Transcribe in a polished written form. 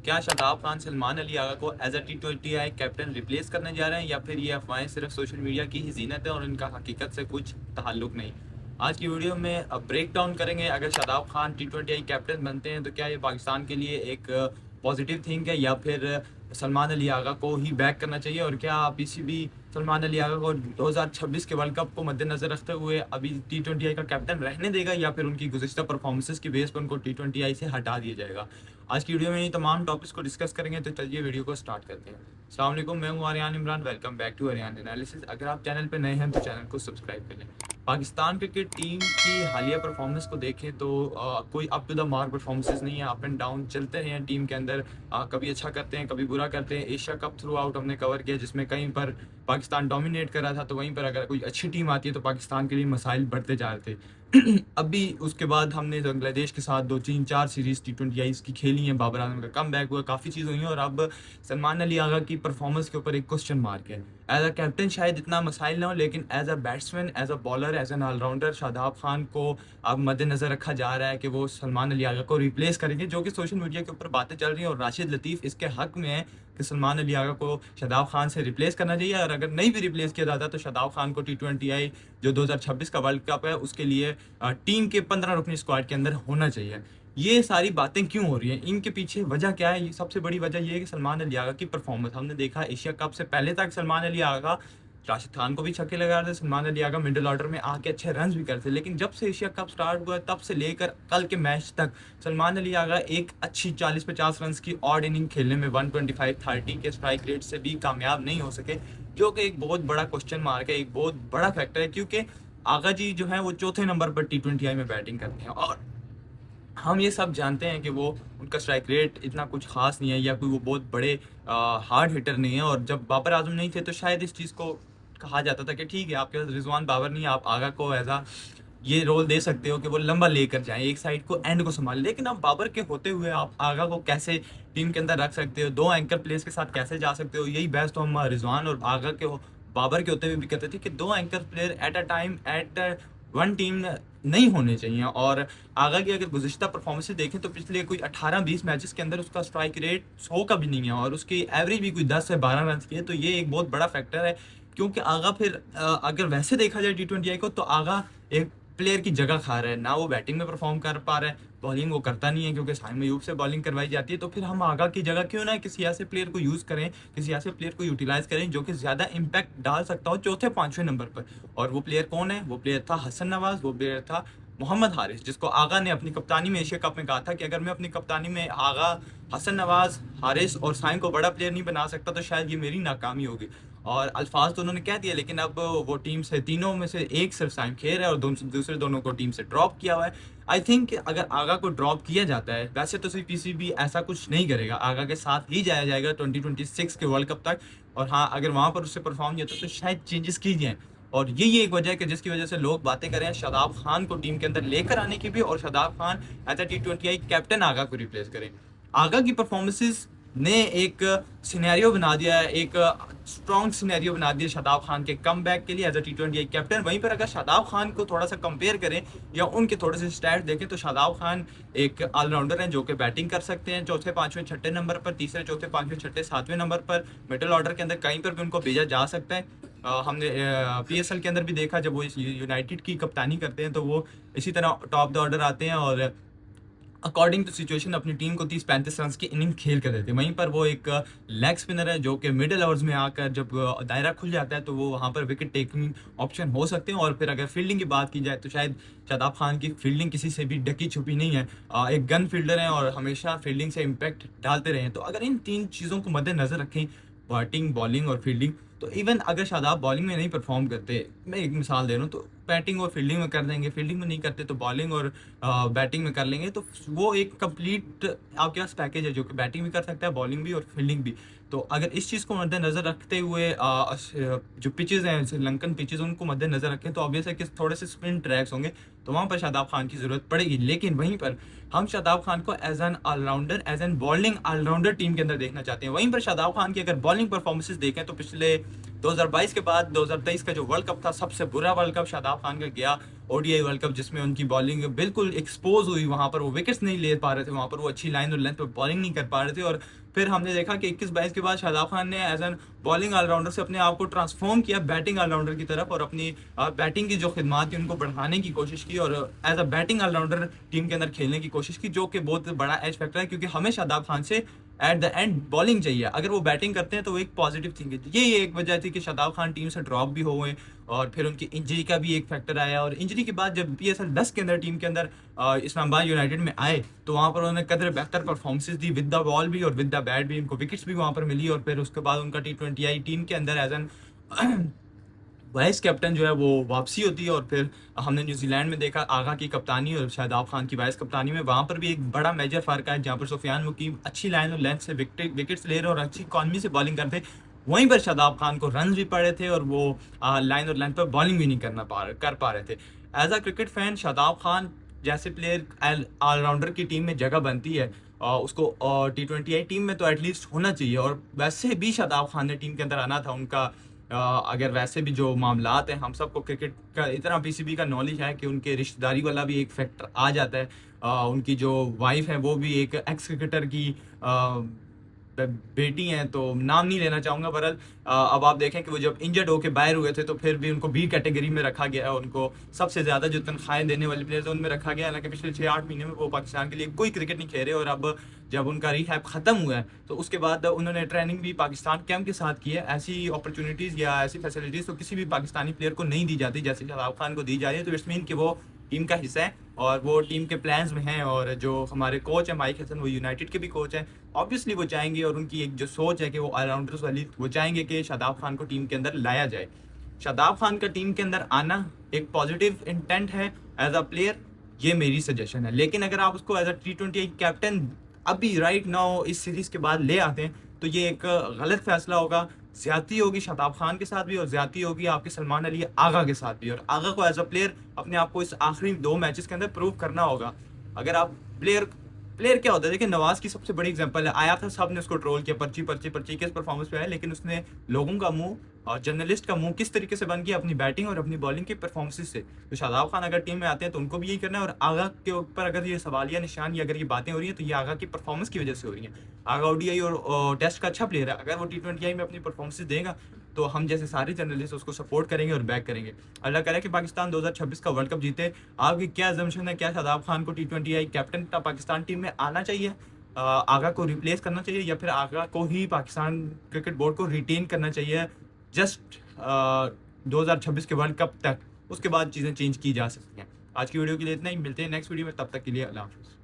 क्या शादाब खान सलमान अली आगा को as a T20I captain replace करने जा रहे हैं या फिर ये अफवाहें सिर्फ सोशल मीडिया की ही जीनत है और इनका हकीकत से कुछ ताल्लुक नहीं। आज की वीडियो में अब ब्रेक डाउन करेंगे, अगर शादाब खान T20I कैप्टन बनते हैं तो क्या ये पाकिस्तान के लिए एक पॉजिटिव थिंग है या फिर सलमान अली आगा को ही बैक करना चाहिए, और क्या PCB सलमान अली आगा को 2026 के वर्ल्ड कप को मद्देनजर रखते हुए अभी T20I का कैप्टन रहने देगा या फिर उनकी गुज़िश्ता परफॉर्मेंसेस की बेस पर उनको T20I से हटा दिया जाएगा। आज की वीडियो में ये तमाम टॉपिक्स को डिस्कस करेंगे, तो चलिए वीडियो को स्टार्ट करते हैं। अस्सलाम वालेकुम, मैं हूं Aryan Imran, welcome back to Aryan analysis. अगर आप चैनल पर नए हैं तो चैनल को सब्सक्राइब कर लें। पाकिस्तान क्रिकेट टीम की हालिया परफॉर्मेंस को देखें तो कोई up to the mark performances नहीं है, अप एंड डाउन चलते रहे हैं टीम के अंदर। कभी अच्छा करते हैं, कभी बुरा करते हैं। एशिया कप थ्रू आउट हमने कवर किया जिसमें कहीं पर पाकिस्तान डोमिनेट कर रहा था, तो वहीं पर अगर कोई अच्छी टीम आती है तो पाकिस्तान के लिए मसाइल बढ़ते जा रहे थे। अभी उसके बाद हमने बांग्लादेश के साथ 2-3-4 सीरीज़ T20I की खेली हैं, बाबर आजम का कम बैक हुआ, काफ़ी चीज़ हुई हैं, और अब सलमान अली आगा की परफॉर्मेंस के ऊपर एक क्वेश्चन मार्क है। एज अ कैप्टन शायद इतना मसाइल ना हो, लेकिन as a batsman, as a bowler, as an allrounder Shadab Khan को अब मद्देनज़र रखा जा रहा है कि वो सलमान अली आगा को रिप्लेस करेंगे, जो कि सोशल मीडिया के ऊपर बातें चल रही हैं। और राशिद लतीफ़ इसके हक़ में है कि सलमान अली आगा को शादाब खान से रिप्लेस करना चाहिए, और अगर नहीं भी रिप्लेस किया जाता तो शादाब खान को T20I जो 2026 का वर्ल्ड कप है उसके लिए टीम के 15 रुकनी स्क्वाड के अंदर होना चाहिए। ये सारी बातें क्यों हो रही हैं, इनके पीछे वजह क्या है? ये सबसे बड़ी वजह ये है कि सलमान अली आगा की परफॉर्मेंस हमने देखा एशिया कप से पहले तक सलमान अली आगा राशिद खान को भी छक्के लगा रहे थे, सलमान अली आगा मिडिल ऑर्डर में आके अच्छे रन्स भी करते, लेकिन जब से एशिया कप स्टार्ट हुआ तब से लेकर कल के मैच तक सलमान अली आगा एक अच्छी 40-50 रन्स की ऑड इनिंग खेलने में 125-30 के स्ट्राइक रेट से भी कामयाब नहीं हो सके, जो कि एक बहुत बड़ा क्वेश्चन मार्क है, एक बहुत बड़ा फैक्टर है। क्योंकि आगा जी जो है वो चौथे नंबर पर T20I में बैटिंग करते हैं, और हम ये सब जानते हैं कि वो उनका स्ट्राइक रेट इतना कुछ खास नहीं है या कोई वो बहुत बड़े हार्ड हिटर नहीं है। और जब बाबर आजम नहीं थे तो शायद इस चीज़ को कहा जाता था कि ठीक है, आपके पास रिजवान बाबर नहीं है, आप आगा को एज आ ये रोल दे सकते हो कि वो लंबा लेकर जाएं, एक साइड को एंड को संभालें। लेकिन अब बाबर के होते हुए आप आगा को कैसे टीम के अंदर रख सकते हो, दो एंकर प्लेयर्स के साथ कैसे जा सकते हो? यही बहस तो हम रिजवान और आगा के बाबर के होते हुए भी करते थे कि दो anchor player at a time at one team नहीं होने चाहिए। और आगा की अगर गुज़िश्ता परफॉर्मेंसेस देखें तो पिछले कोई 18-20 मैचेस के अंदर उसका स्ट्राइक रेट 100 का भी नहीं है, और उसकी एवरेज भी कोई 10 से 12 रन की है, तो ये एक बहुत बड़ा फैक्टर है। क्योंकि आगा फिर अगर वैसे देखा जाए T20I को, तो आगा एक प्लेयर की जगह खा रहा है, ना वो बैटिंग में परफॉर्म कर पा रहा है, बॉलिंग वो करता नहीं है क्योंकि साइम अयूब से बॉलिंग करवाई जाती है। तो फिर हम आगा की जगह क्यों ना किसी ऐसे प्लेयर को यूज़ करें, किसी ऐसे प्लेयर को यूटिलाइज करें जो कि ज़्यादा इम्पैक्ट डाल सकता हो चौथे पाँचवें नंबर पर। और वो प्लेयर कौन है? वो प्लेयर था हसन नवाज, वो प्लेयर था मोहम्मद हारिस, जिसको आगा ने अपनी कप्तानी में एशिया कप में कहा था कि अगर मैं अपनी कप्तानी में आगा, हसन नवाज, हारिस और साइम को बड़ा प्लेयर नहीं बना सकता तो शायद ये मेरी नाकामी होगी। और अल्फाज तो उन्होंने कह दिया, लेकिन अब वो टीम से तीनों में से एक सिर्फ साइम खेर है और दूसरे दोनों को टीम से ड्रॉप किया हुआ है। आई थिंक अगर आगा को ड्रॉप किया जाता है, वैसे तो सिर्फ PCB ऐसा कुछ नहीं करेगा, आगा के साथ ही जाया जाएगा 2026 के वर्ल्ड कप तक। और हाँ, अगर वहाँ पर उससे परफॉर्म नहीं होता तो शायद चेंजेस की जाएँ। और यही एक वजह है कि जिसकी वजह से लोग बातें कर रहे हैं शादाब खान को टीम के अंदर लेकर आने की भी, और Shadab Khan as a T20I captain Agha को रिप्लेस करें। आगा की परफॉर्मेंसेस ने एक सिनेरियो बना दिया है, एक स्ट्रॉन्ग सिनेरियो बना दिया शादाब खान के कम बैक के लिए एज अ T20I कैप्टन। वहीं पर अगर शादाब खान को थोड़ा सा कंपेयर करें या उनके थोड़े से स्टैट देखें तो शादाब खान एक ऑलराउंडर हैं जो कि बैटिंग कर सकते हैं चौथे पाँचवें छठे नंबर पर, तीसरे चौथे पाँचवें छठे सातवें नंबर पर, मिडिल ऑर्डर के अंदर कहीं पर भी उनको भेजा जा सकता है। हमने PSL के अंदर भी देखा, जब वो यूनाइटेड की कप्तानी करते हैं तो वो इसी तरह टॉप द ऑर्डर आते हैं और अकॉर्डिंग टू सिचुएशन अपनी टीम को 30-35 रन की इनिंग खेल कर देते हैं। वहीं पर वो एक लेग स्पिनर है जो कि मिडिल ओवर्स में आकर जब दायरा खुल जाता है तो वो वहाँ पर विकेट टेकिंग ऑप्शन हो सकते हैं। और फिर अगर फील्डिंग की बात की जाए तो शायद शादाब खान की फील्डिंग किसी से भी ढकी छुपी नहीं है, एक गन फील्डर है और हमेशा फील्डिंग से इम्पैक्ट डालते रहे हैं। तो अगर इन तीन चीज़ों को मद्देनजर रखें, बैटिंग, बॉलिंग और फील्डिंग, तो इवन अगर शादाब बॉलिंग में नहीं परफॉर्म करते, मैं एक मिसाल दे रहा हूँ, तो बैटिंग और फील्डिंग में कर देंगे, फील्डिंग में नहीं करते तो बॉलिंग और बैटिंग में कर लेंगे, तो वो एक कंप्लीट आपके पास पैकेज है जो कि बैटिंग भी कर सकता है, बॉलिंग भी और फील्डिंग भी। तो अगर इस चीज़ को मद्देनज़र रखते हुए जो पिचेज़ हैं श्रीलंकन पिचेज़ उनको मद्देनज़र रखें तो ऑब्वियस है कि थोड़े से स्पिन ट्रैक्स होंगे, तो वहाँ पर शादाब खान की ज़रूरत पड़ेगी। लेकिन वहीं पर हम शादाब खान को as an allrounder, as an bowling allrounder team के अंदर देखना चाहते हैं। वहीं पर शादाब खान की अगर बॉलिंग परफॉर्मेंसेज देखें तो पिछले 2022 के बाद 2023 का जो वर्ल्ड कप था, सबसे बुरा वर्ल्ड कप शादाब खान का गया, ओडीआई वर्ल्ड कप, जिसमें उनकी बॉलिंग बिल्कुल एक्सपोज हुई। वहां पर वो विकेट्स नहीं ले पा रहे थे, वहां पर वो अच्छी लाइन और लेंथ पर बॉलिंग नहीं कर पा रहे थे। और फिर हमने देखा कि 21-22 के बाद शादाब खान ने एज एन बॉलिंग ऑलराउंडर से अपने आप को ट्रांसफॉर्म किया बैटिंग ऑलराउंडर की तरफ, और अपनी बैटिंग की जो खिदमात थी उनको बढ़ाने की कोशिश की, और as a batting allrounder team के अंदर खेलने की कोशिश की, जो कि बहुत बड़ा एज फैक्टर है, क्योंकि हमें शादाब खान से एट द एंड बॉलिंग चाहिए। अगर वो बैटिंग करते हैं तो वो एक पॉजिटिव थिंग है। ये एक वजह थी कि शादाब खान टीम से ड्रॉप भी हो गए, और फिर उनकी इंजरी का भी एक फैक्टर आया। और इंजरी के बाद जब PSL 10 के अंदर टीम के अंदर इस्लामाबाद यूनाइटेड में आए, तो वहाँ पर उन्होंने कदर बेहतर performances the, with the ball भी और विद द बैट भी। उनको विकेट्स भी वहाँ पर मिली, और फिर उसके बाद उनका T20I टीम के अंदर एज एन वाइस कैप्टन जो है वो वापसी होती है। और फिर हमने न्यूजीलैंड में देखा आगा की कप्तानी और शादाब खान की वाइस कप्तानी में, वहाँ पर भी एक बड़ा मेजर फ़र्क है, जहाँ पर सुफियान मुकीम अच्छी लाइन और लेंथ से विकेट्स ले रहे और अच्छी इकॉनमी से बॉलिंग करते, वहीं पर शादाब खान को रन भी पड़े थे, और वो लाइन और लेंथ पर बॉलिंग भी नहीं कर पा रहे थे। As a cricket fan, Shadab Khan जैसे प्लेयर ऑलराउंडर की टीम में जगह बनती है, उसको T20I टीम में तो एटलीस्ट होना चाहिए। और वैसे भी शादाब खान ने टीम के अंदर आना था उनका। अगर वैसे भी जो मामलात हैं, हम सबको क्रिकेट का इतना PCB का नॉलेज है कि उनके रिश्तेदारी वाला भी एक फैक्टर आ जाता है। उनकी जो वाइफ है वो भी एक एक्स क्रिकेटर की बेटी हैं, तो नाम नहीं लेना चाहूँगा। बहरहाल अब आप देखें कि वो जब इंजर्ड होकर बाहर हुए थे, तो फिर भी उनको B कैटेगरी में रखा गया है। उनको सबसे ज़्यादा जो तनख्वाहें देने वाले प्लेयर्स उनमें रखा गया है। हालांकि पिछले 6-8 महीने में वो पाकिस्तान के लिए कोई क्रिकेट नहीं खेल रहे, और अब जब उनका रिहैब ख़त्म हुआ है, तो उसके बाद उन्होंने ट्रेनिंग भी पाकिस्तान कैंप के साथ की है। ऐसी अपॉर्चुनिटीज़ या ऐसी फैसिलिटीज़ तो किसी भी पाकिस्तानी प्लेयर को नहीं दी जाती जैसे शादाब खान को दी जा रही है। तो इट्स मीन कि वो टीम का हिस्सा है, और वो टीम के प्लान्स में हैं। और जो हमारे कोच हैं माइक हसन, वो यूनाइटेड के भी कोच हैं, ऑब्वियसली वो चाहेंगे, और उनकी एक जो सोच है कि वो ऑलराउंडर्स वाली, वो चाहेंगे कि शादाब खान को टीम के अंदर लाया जाए। शादाब खान का टीम के अंदर आना एक पॉजिटिव इंटेंट है एज अ प्लेयर, ये मेरी सजेशन है। लेकिन अगर आप उसको एज अ T20I कैप्टन अभी राइट नाउ इस सीरीज़ के बाद ले आते हैं, तो ये एक गलत फैसला होगा। ज्यादती होगी शादाब खान के साथ भी, और ज्यादती होगी आपके सलमान अली आगा के साथ भी। और आगा को एज अ प्लेयर अपने आप को इस आखिरी 2 मैचेस के अंदर प्रूव करना होगा। अगर आप प्लेयर क्या होता है, देखिए नवाज की सबसे बड़ी एग्जांपल है। आया था, सब ने उसको ट्रोल किया, पर्ची किस परफॉर्मेंस पे आया, लेकिन उसने लोगों का मुंह और जर्नलिस्ट का मुंह किस तरीके से बन गया अपनी बैटिंग और अपनी बॉलिंग की परफॉर्मेंस से। तो शादाब खान अगर टीम में आते हैं तो उनको भी यही करना है। और आगा के ऊपर अगर ये सवालिया निशान या अगर ये बातें हो रही हैं, तो ये आगा की परफॉर्मेंस की वजह से हो रही हैं। आगा ODI और टेस्ट का अच्छा प्लेयर है, अगर वो T20I में अपनी परफॉर्मेंस देगा, तो हम जैसे सारे जर्नलिस्ट उसको सपोर्ट करेंगे और बैक करेंगे। अल्लाह करे कि पाकिस्तान 2026 का वर्ल्ड कप जीते। आपकी क्या अजम्पशन है, क्या शादाब खान को T20I कैप्टन पाकिस्तान टीम में आना चाहिए, आगा को रिप्लेस करना चाहिए, या फिर आगा को ही पाकिस्तान क्रिकेट बोर्ड को रिटेन करना चाहिए जस्ट 2026 के वर्ल्ड कप तक, उसके बाद चीज़ें चेंज की जा सकती हैं। आज की वीडियो के लिए इतना ही, मिलते हैं नेक्स्ट वीडियो में, तब तक के लिए अल्लाह हाफ़िज़।